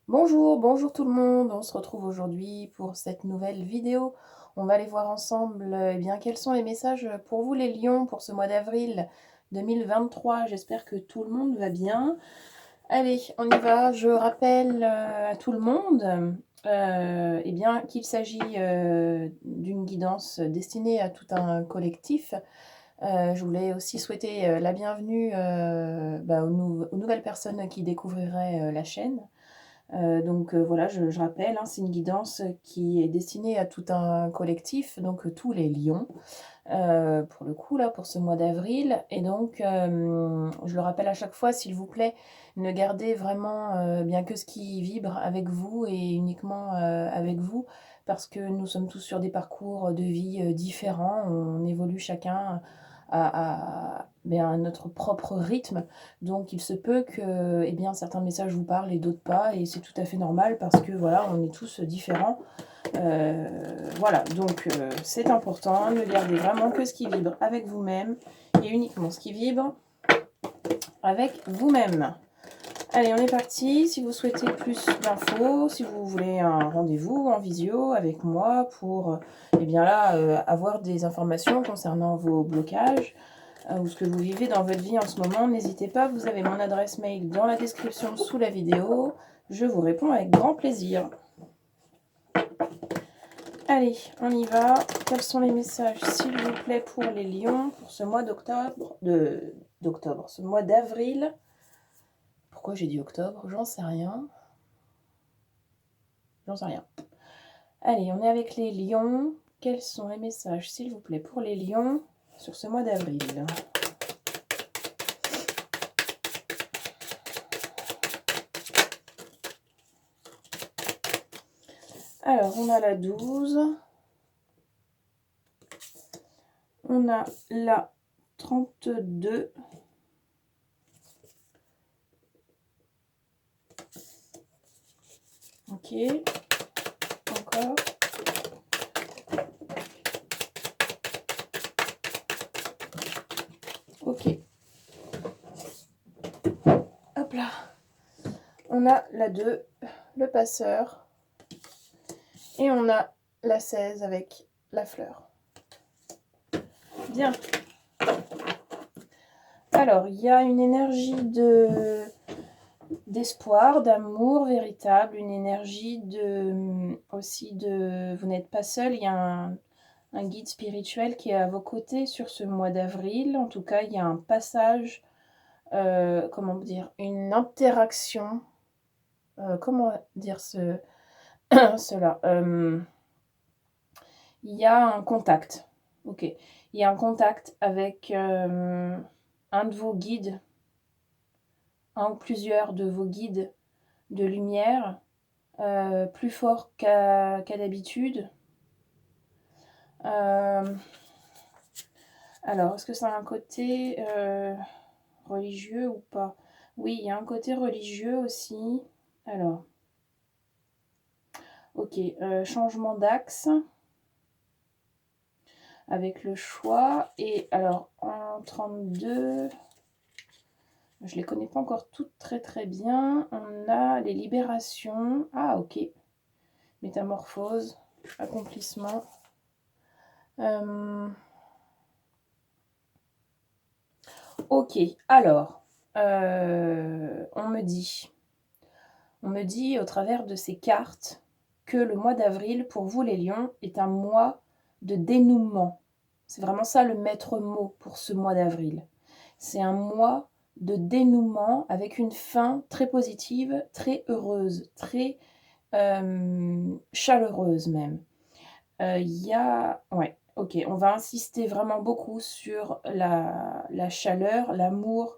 Bonjour, bonjour tout le monde. On se retrouve aujourd'hui pour cette nouvelle vidéo. On va aller voir ensemble eh bien, quels sont les messages pour vous les lions pour ce mois d'avril 2023. J'espère que tout le monde va bien. Allez, on y va. Je rappelle à tout le monde eh bien, qu'il s'agit d'une guidance destinée à tout un collectif. Je voulais aussi souhaiter la bienvenue aux nouvelles personnes qui découvriraient la chaîne. Voilà, je rappelle, hein, c'est une guidance qui est destinée à tout un collectif, donc tous les lions, pour le coup, là, pour ce mois d'avril. Et donc, je le rappelle à chaque fois, s'il vous plaît, ne gardez vraiment bien que ce qui vibre avec vous et uniquement avec vous, parce que nous sommes tous sur des parcours de vie différents, on évolue chacun à notre propre rythme. Donc il se peut que eh bien, certains messages vous parlent et d'autres pas, et c'est tout à fait normal parce que voilà, on est tous différents. Voilà, donc c'est important, ne gardez vraiment que ce qui vibre avec vous-même et uniquement ce qui vibre avec vous-même. Allez, on est parti. Si vous souhaitez plus d'infos, si vous voulez un rendez-vous en visio avec moi pour eh bien là, avoir des informations concernant vos blocages, ou ce que vous vivez dans votre vie en ce moment, n'hésitez pas, vous avez mon adresse mail dans la description sous la vidéo. Je vous réponds avec grand plaisir. Allez, on y va. Quels sont les messages, s'il vous plaît, pour les lions, pour ce mois d'octobre, ce mois d'avril? Pourquoi j'ai dit octobre? J'en sais rien. J'en sais rien. Allez, on est avec les lions. Quels sont les messages, s'il vous plaît, pour les lions sur ce mois d'avril? Alors, on a la 12. On a la 32. Ok. Encore. Ok. Hop là. On a la 2, le passeur. Et on a la 16 avec la fleur. Bien. Alors, il y a une énergie d'espoir, d'amour véritable, une énergie aussi de vous n'êtes pas seul, il y a un guide spirituel qui est à vos côtés sur ce mois d'avril. En tout cas, il y a un passage, comment dire, une interaction, comment dire cela, il y a un contact, ok, il y a un contact avec un de vos guides, un ou plusieurs de vos guides de lumière, plus fort qu'à d'habitude. Alors, est-ce que ça a un côté religieux ou pas? Oui, il y a un côté religieux aussi. Alors, ok, changement d'axe avec le choix. Et alors, en 32, je les connais pas encore toutes très très bien. On a les libérations. Ah, ok. Métamorphose, accomplissement. Ok, alors, on me dit au travers de ces cartes que le mois d'avril, pour vous les lions, est un mois de dénouement. C'est vraiment ça le maître mot pour ce mois d'avril. C'est un mois de dénouement avec une fin très positive, très heureuse, très chaleureuse même. Il y a... Ouais, ok, on va insister vraiment beaucoup sur la chaleur, l'amour,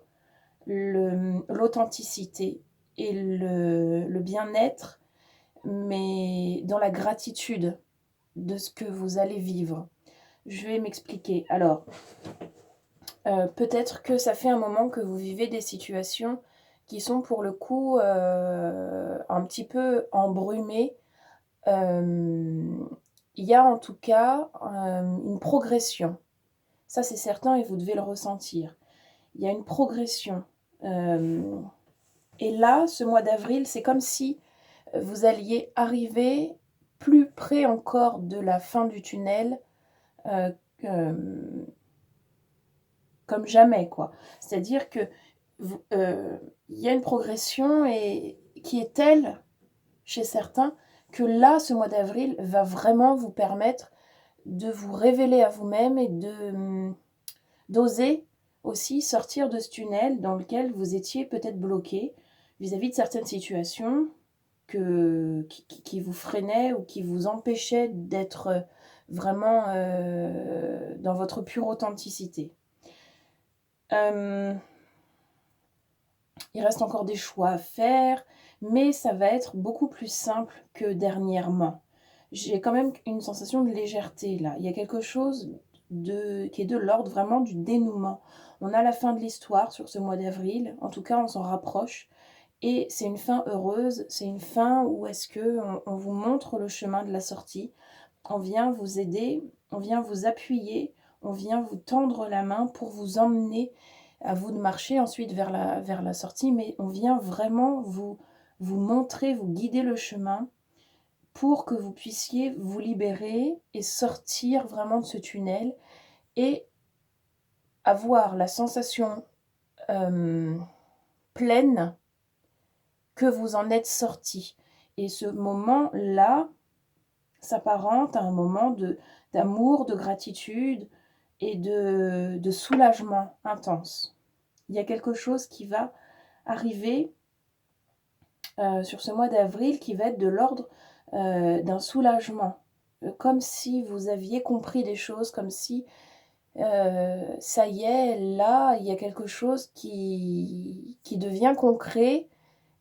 l'authenticité et le bien-être, mais dans la gratitude de ce que vous allez vivre. Je vais m'expliquer. Alors, peut-être que ça fait un moment que vous vivez des situations qui sont pour le coup un petit peu embrumées. Il y a en tout cas une progression. Ça, c'est certain et vous devez le ressentir. Il y a une progression. Et là, ce mois d'avril, c'est comme si vous alliez arriver plus près encore de la fin du tunnel, euh, comme jamais, quoi. C'est-à-dire que il y a une progression qui est telle chez certains que là, ce mois d'avril va vraiment vous permettre de vous révéler à vous-même et d'oser aussi sortir de ce tunnel dans lequel vous étiez peut-être bloqué vis-à-vis de certaines situations qui vous freinaient ou qui vous empêchaient d'être vraiment dans votre pure authenticité. Il reste encore des choix à faire, mais ça va être beaucoup plus simple que dernièrement. J'ai quand même une sensation de légèreté là. Il y a quelque chose qui est de l'ordre vraiment du dénouement. On a la fin de l'histoire sur ce mois d'avril, en tout cas on s'en rapproche, et c'est une fin heureuse, c'est une fin où est-ce qu'on vous montre le chemin de la sortie, on vient vous aider, on vient vous appuyer, on vient vous tendre la main pour vous emmener, à vous de marcher ensuite vers la sortie, mais on vient vraiment vous montrer, vous guider le chemin pour que vous puissiez vous libérer et sortir vraiment de ce tunnel et avoir la sensation pleine que vous en êtes sorti. Et ce moment-là s'apparente à un moment d'amour, de gratitude et de soulagement intense. Il y a quelque chose qui va arriver sur ce mois d'avril qui va être de l'ordre d'un soulagement, comme si vous aviez compris des choses, comme si ça y est, là, il y a quelque chose qui devient concret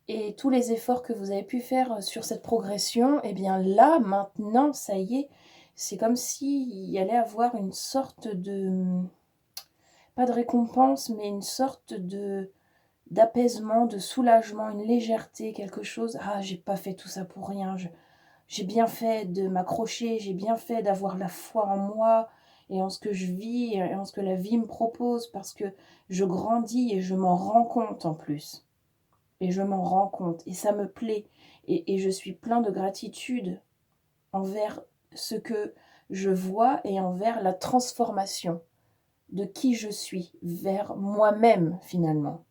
et tous les efforts que vous avez pu faire sur cette progression, eh bien là, maintenant, ça y est, c'est comme s'il y allait avoir une sorte de, pas de récompense, mais une sorte d'apaisement, de soulagement, une légèreté, quelque chose. Ah, j'ai pas fait tout ça pour rien. J'ai bien fait de m'accrocher, j'ai bien fait d'avoir la foi en moi et en ce que je vis et en ce que la vie me propose parce que je grandis et je m'en rends compte en plus. Et je m'en rends compte et ça me plaît. Et je suis plein de gratitude envers ce que je vois et envers la transformation de qui je suis vers moi-même finalement.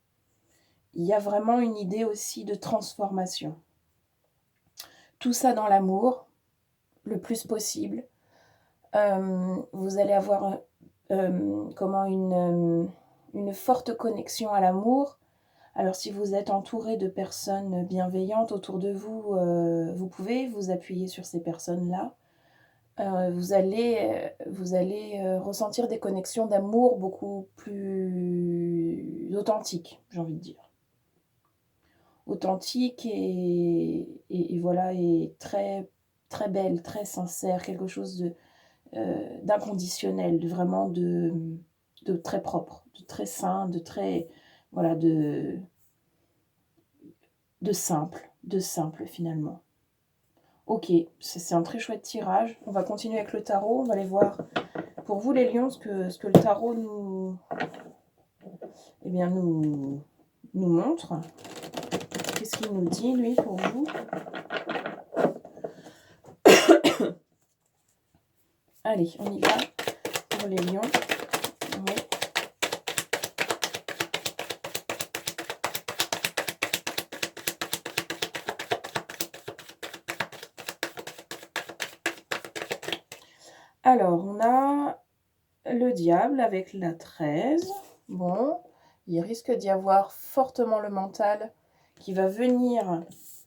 Il y a vraiment une idée aussi de transformation. Tout ça dans l'amour, le plus possible. Vous allez avoir une forte connexion à l'amour. Alors si vous êtes entouré de personnes bienveillantes autour de vous, vous pouvez vous appuyer sur ces personnes-là. Vous allez ressentir des connexions d'amour beaucoup plus authentiques, j'ai envie de dire. Authentique et voilà, et très, très belle, très sincère, quelque chose d'inconditionnel, vraiment de très propre, de très sain, de très, voilà, de simple finalement. Ok, c'est un très chouette tirage. On va continuer avec le tarot, on va aller voir pour vous les lions ce que le tarot nous montre. Qu'est-ce qu'il nous dit, lui, pour vous? Allez, on y va pour les lions. Oui. Alors, on a le diable avec la 13. Bon, il risque d'y avoir fortement le mental qui va venir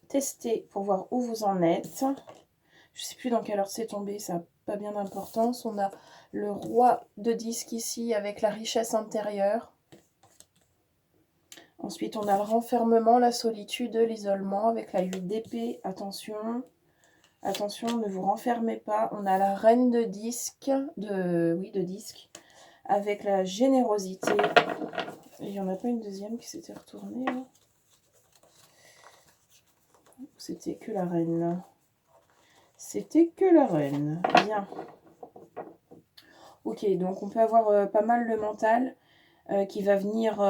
tester pour voir où vous en êtes. Je ne sais plus dans quelle heure c'est tombé, ça n'a pas bien d'importance. On a le roi de disque ici avec la richesse intérieure. Ensuite, on a le renfermement, la solitude, l'isolement avec la 8 d'épée. Attention, attention, ne vous renfermez pas. On a la reine de disque, de disque, avec la générosité. Il n'y en a pas une deuxième qui s'était retournée là. C'était que la reine. C'était que la reine. Bien. Ok, donc on peut avoir pas mal le mental. qui va venir,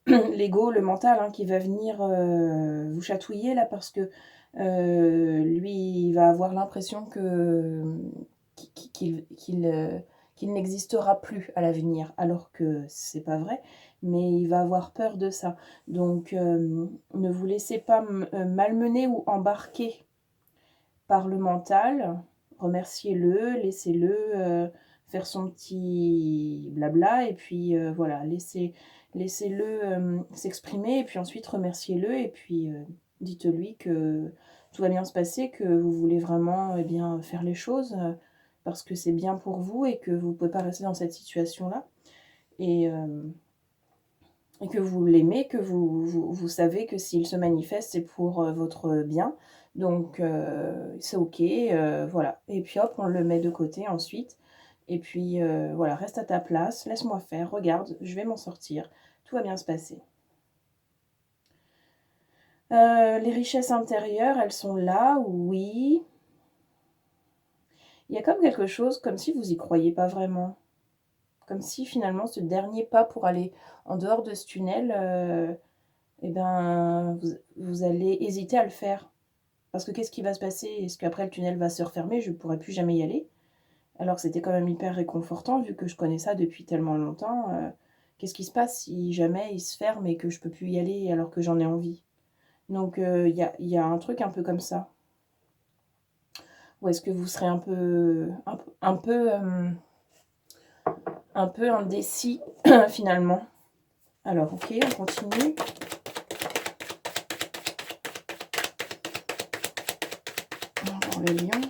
l'ego, le mental, hein, qui va venir vous chatouiller là parce que lui, il va avoir l'impression que qu'il n'existera plus à l'avenir, alors que c'est pas vrai, mais il va avoir peur de ça. Donc, ne vous laissez pas malmener ou embarquer par le mental, remerciez-le, laissez-le faire son petit blabla et puis voilà, laissez-le s'exprimer et puis ensuite remerciez-le et puis dites-lui que tout va bien se passer, que vous voulez vraiment bien faire les choses parce que c'est bien pour vous et que vous ne pouvez pas rester dans cette situation-là et, euh, et que vous l'aimez, que vous savez que s'il se manifeste, c'est pour votre bien. Donc, c'est OK, voilà. Et puis hop, on le met de côté ensuite. Et puis, voilà, reste à ta place, laisse-moi faire, regarde, je vais m'en sortir, tout va bien se passer. Les richesses intérieures, elles sont là, oui. Il y a comme quelque chose, comme si vous y croyez pas vraiment. Comme si finalement ce dernier pas pour aller en dehors de ce tunnel, eh ben, vous allez hésiter à le faire. Parce que qu'est-ce qui va se passer? Est-ce qu'après le tunnel va se refermer? Je ne pourrai plus jamais y aller. Alors que c'était quand même hyper réconfortant vu que je connais ça depuis tellement longtemps. Qu'est-ce qui se passe si jamais il se ferme et que je peux plus y aller alors que j'en ai envie? Donc y a un truc un peu comme ça. Ou est-ce que vous serez un peu indécis finalement? Alors ok, on continue. Encore le lion.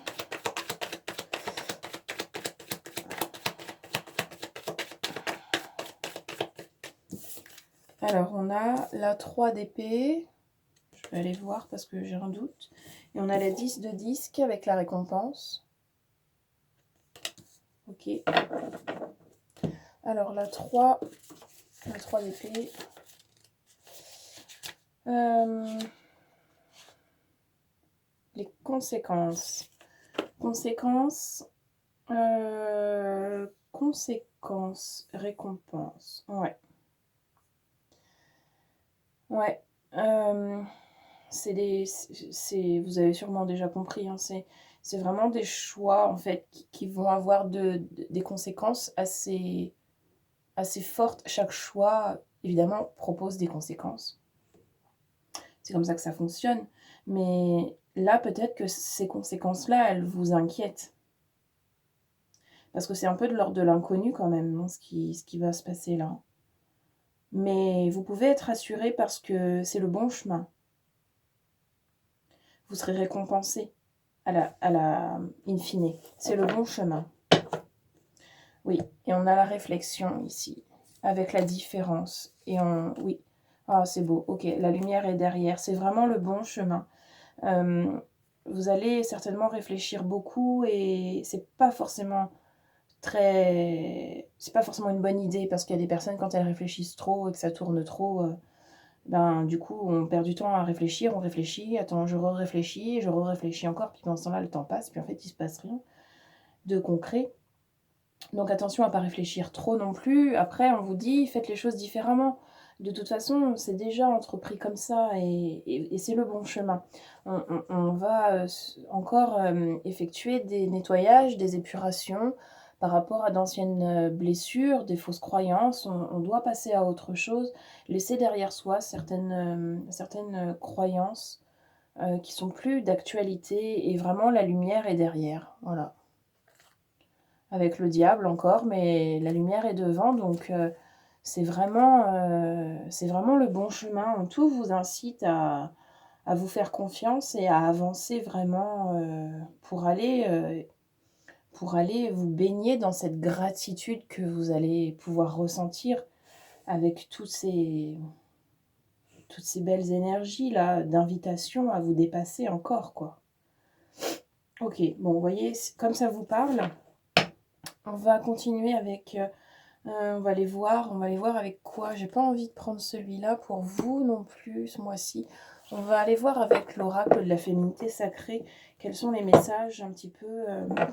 Alors, on a la 3 d'épée. Je vais aller voir parce que j'ai un doute. Et on a la 10 de disque avec la récompense. Ok. Alors, la 3 d'épée. Les conséquences. Conséquences. Conséquences. Récompense. Ouais. Ouais. Vous avez sûrement déjà compris, hein, c'est vraiment des choix en fait qui vont avoir des conséquences assez fortes. Chaque choix, évidemment, propose des conséquences. C'est comme ça que ça fonctionne. Mais là, peut-être que ces conséquences-là, elles vous inquiètent. Parce que c'est un peu de l'ordre de l'inconnu quand même, hein, ce qui va se passer là. Mais vous pouvez être rassuré parce que c'est le bon chemin. Vous serez récompensé à la in fine. C'est le bon chemin. Oui, et on a la réflexion ici, avec la différence. Et oui, ah, c'est beau. Ok, la lumière est derrière. C'est vraiment le bon chemin. Vous allez certainement réfléchir beaucoup et c'est pas forcément c'est pas forcément une bonne idée parce qu'il y a des personnes quand elles réfléchissent trop et que ça tourne trop, ben du coup on perd du temps à réfléchir, on réfléchit, attends je réfléchis, je réfléchis encore, puis pendant ce temps-là le temps passe, puis en fait il se passe rien de concret. Donc attention à pas réfléchir trop non plus. Après on vous dit faites les choses différemment. De toute façon c'est déjà entrepris comme ça et c'est le bon chemin. On va encore effectuer des nettoyages, des épurations par rapport à d'anciennes blessures, des fausses croyances. On doit passer à autre chose, laisser derrière soi certaines croyances qui sont plus d'actualité et vraiment la lumière est derrière. Voilà. Avec le diable encore, mais la lumière est devant, donc c'est vraiment le bon chemin. Tout vous incite à vous faire confiance et à avancer vraiment pour aller vous baigner dans cette gratitude que vous allez pouvoir ressentir avec toutes ces belles énergies là d'invitation à vous dépasser encore, quoi. Ok, bon, vous voyez, comme ça vous parle, on va continuer avec... on va les voir avec quoi. J'ai pas envie de prendre celui-là pour vous non plus ce mois-ci. On va aller voir avec l'oracle de la féminité sacrée quels sont les messages un petit peu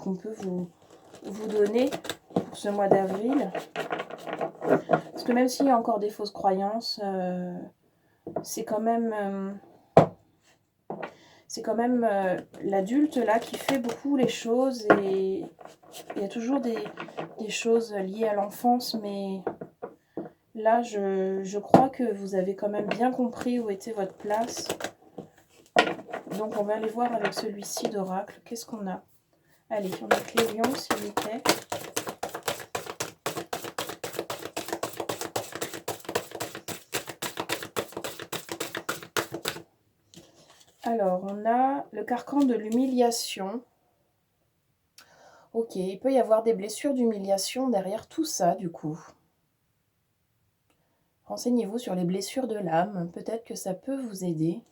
qu'on peut vous donner pour ce mois d'avril. Parce que même s'il y a encore des fausses croyances, c'est quand même l'adulte là qui fait beaucoup les choses, et il y a toujours des choses liées à l'enfance, mais là je crois que vous avez quand même bien compris où était votre place. Donc on va aller voir avec celui-ci d'oracle. Qu'est-ce qu'on a? Allez, on a que les lions, s'il vous plaît. Alors, on a le carcan de l'humiliation. Ok, il peut y avoir des blessures d'humiliation derrière tout ça, du coup. Renseignez-vous sur les blessures de l'âme, peut-être que ça peut vous aider.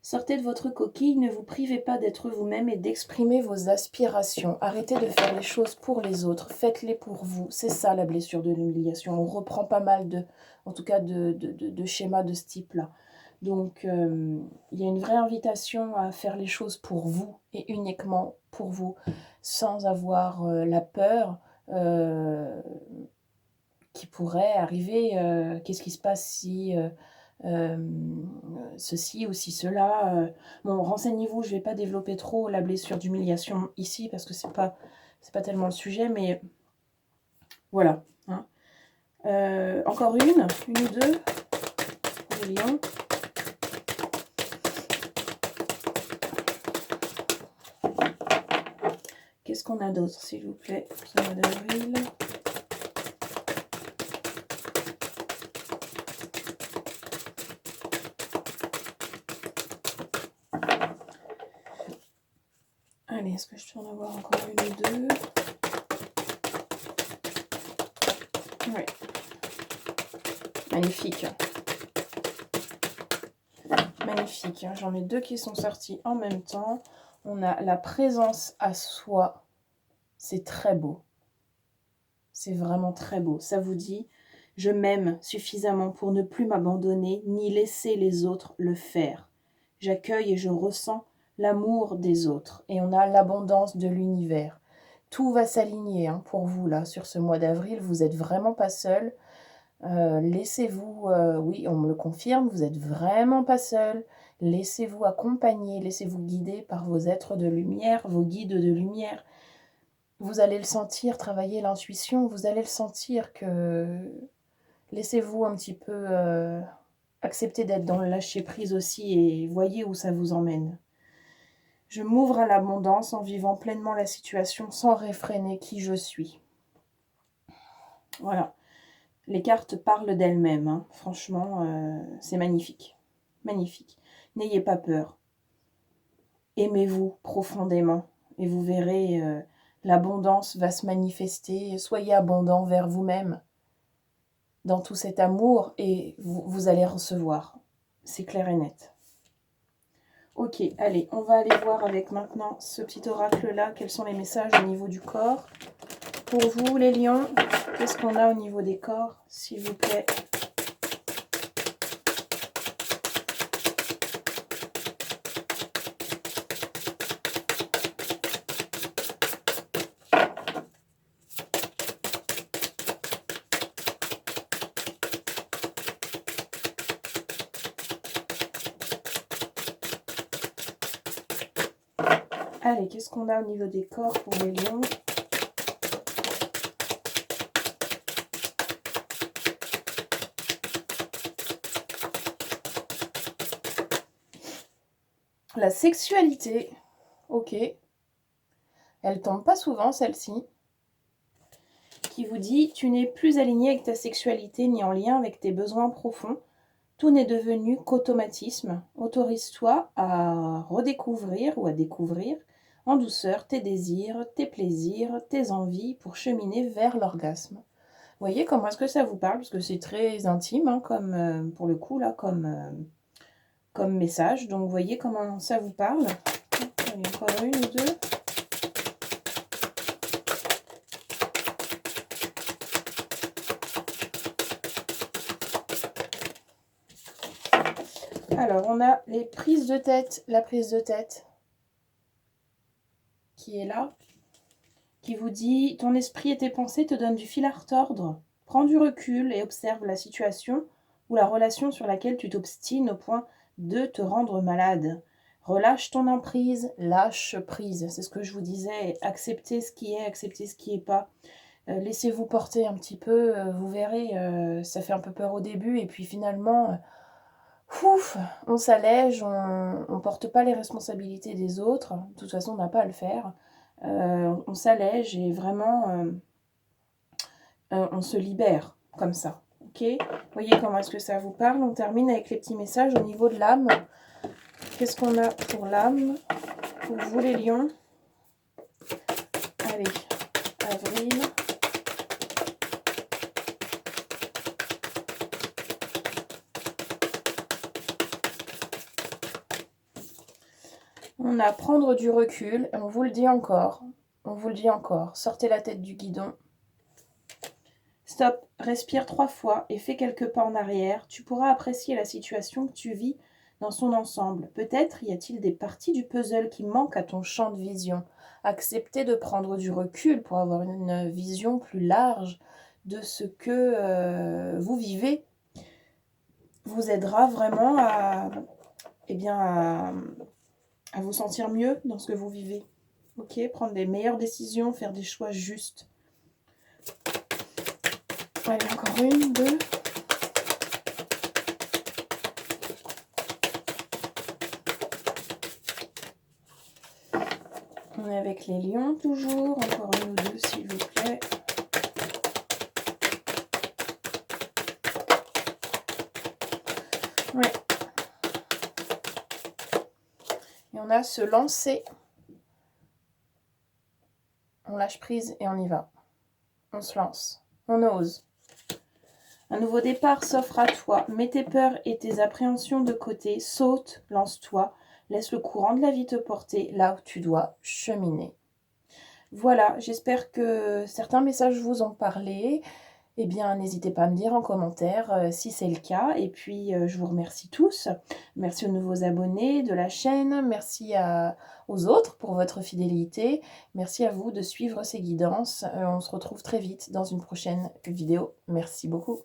Sortez de votre coquille, ne vous privez pas d'être vous-même et d'exprimer vos aspirations. Arrêtez de faire les choses pour les autres, faites-les pour vous. C'est ça la blessure de l'humiliation. On reprend pas mal en tout cas de schémas de ce type-là. Donc, il y a une vraie invitation à faire les choses pour vous et uniquement pour vous, sans avoir la peur qui pourrait arriver. Qu'est-ce qui se passe si ceci ou si cela. Bon, renseignez-vous, je ne vais pas développer trop la blessure d'humiliation ici parce que c'est pas tellement le sujet, mais voilà. Hein. Encore une ou deux, les lions. Qu'est-ce qu'on a d'autre, s'il vous plaît, pour ce mois d'avril? Allez, est-ce que je peux en avoir encore une ou deux? Oui. Magnifique. Magnifique. J'en ai deux qui sont sortis en même temps. On a la présence à soi. C'est très beau. C'est vraiment très beau. Ça vous dit, je m'aime suffisamment pour ne plus m'abandonner ni laisser les autres le faire. J'accueille et je ressens l'amour des autres. Et on a l'abondance de l'univers. Tout va s'aligner pour vous là sur ce mois d'avril. Vous n'êtes vraiment pas seul. Laissez-vous, oui, on me le confirme, vous n'êtes vraiment pas seul. Laissez-vous accompagner, laissez-vous guider par vos êtres de lumière, vos guides de lumière. Vous allez le sentir, travailler l'intuition, vous allez le sentir que... Laissez-vous un petit peu accepter d'être dans le lâcher-prise aussi et voyez où ça vous emmène. Je m'ouvre à l'abondance en vivant pleinement la situation sans réfréner qui je suis. Voilà. Les cartes parlent d'elles-mêmes. Hein. Franchement, c'est magnifique. Magnifique. N'ayez pas peur. Aimez-vous profondément et vous verrez, l'abondance va se manifester. Soyez abondant vers vous-même dans tout cet amour et vous allez recevoir. C'est clair et net. Ok, allez, on va aller voir avec maintenant ce petit oracle-là. Quels sont les messages au niveau du corps? Pour vous, les lions, qu'est-ce qu'on a au niveau des corps, s'il vous plaît? Allez, qu'est-ce qu'on a au niveau des corps pour les lions? La sexualité, ok. Elle tombe pas souvent, celle-ci. Qui vous dit, tu n'es plus aligné avec ta sexualité ni en lien avec tes besoins profonds. Tout n'est devenu qu'automatisme. Autorise-toi à redécouvrir ou à découvrir en douceur tes désirs, tes plaisirs, tes envies pour cheminer vers l'orgasme. Vous voyez comment est-ce que ça vous parle? Parce que c'est très intime, comme pour le coup, là, comme message. Donc, vous voyez comment ça vous parle? Allez, encore une ou deux. Alors, on a les prises de tête, la prise de tête qui est là. qui vous dit « Ton esprit et tes pensées te donnent du fil à retordre. Prends du recul et observe la situation ou la relation sur laquelle tu t'obstines au point de te rendre malade. Relâche ton emprise, lâche prise. » C'est ce que je vous disais, acceptez ce qui est, acceptez ce qui n'est pas. Laissez-vous porter un petit peu, vous verrez, ça fait un peu peur au début et puis finalement, ouf, on s'allège, on ne porte pas les responsabilités des autres. De toute façon, on n'a pas à le faire. On s'allège et vraiment, on se libère comme ça. Ok, voyez comment est-ce que ça vous parle. On termine avec les petits messages au niveau de l'âme. Qu'est-ce qu'on a pour l'âme? Pour vous les lions. Allez, avril. On a prendre du recul, et on vous le dit encore, sortez la tête du guidon. Stop, respire 3 fois et fais quelques pas en arrière. Tu pourras apprécier la situation que tu vis dans son ensemble. Peut-être y a-t-il des parties du puzzle qui manquent à ton champ de vision. Acceptez de prendre du recul pour avoir une vision plus large de ce que vous vivez vous aidera vraiment à vous sentir mieux dans ce que vous vivez. Ok, prendre des meilleures décisions, faire des choix justes. Allez, encore une, deux. On est avec les lions toujours. Encore une ou deux, s'il vous plaît. Ouais. Et on a se lancer. On lâche prise et on y va. On se lance. On ose. Un nouveau départ s'offre à toi. Mets tes peurs et tes appréhensions de côté. Saute, lance-toi. Laisse le courant de la vie te porter là où tu dois cheminer. Voilà, j'espère que certains messages vous ont parlé. Eh bien, n'hésitez pas à me dire en commentaire si c'est le cas. Et puis, je vous remercie tous. Merci aux nouveaux abonnés de la chaîne. Merci aux autres pour votre fidélité. Merci à vous de suivre ces guidances. On se retrouve très vite dans une prochaine vidéo. Merci beaucoup.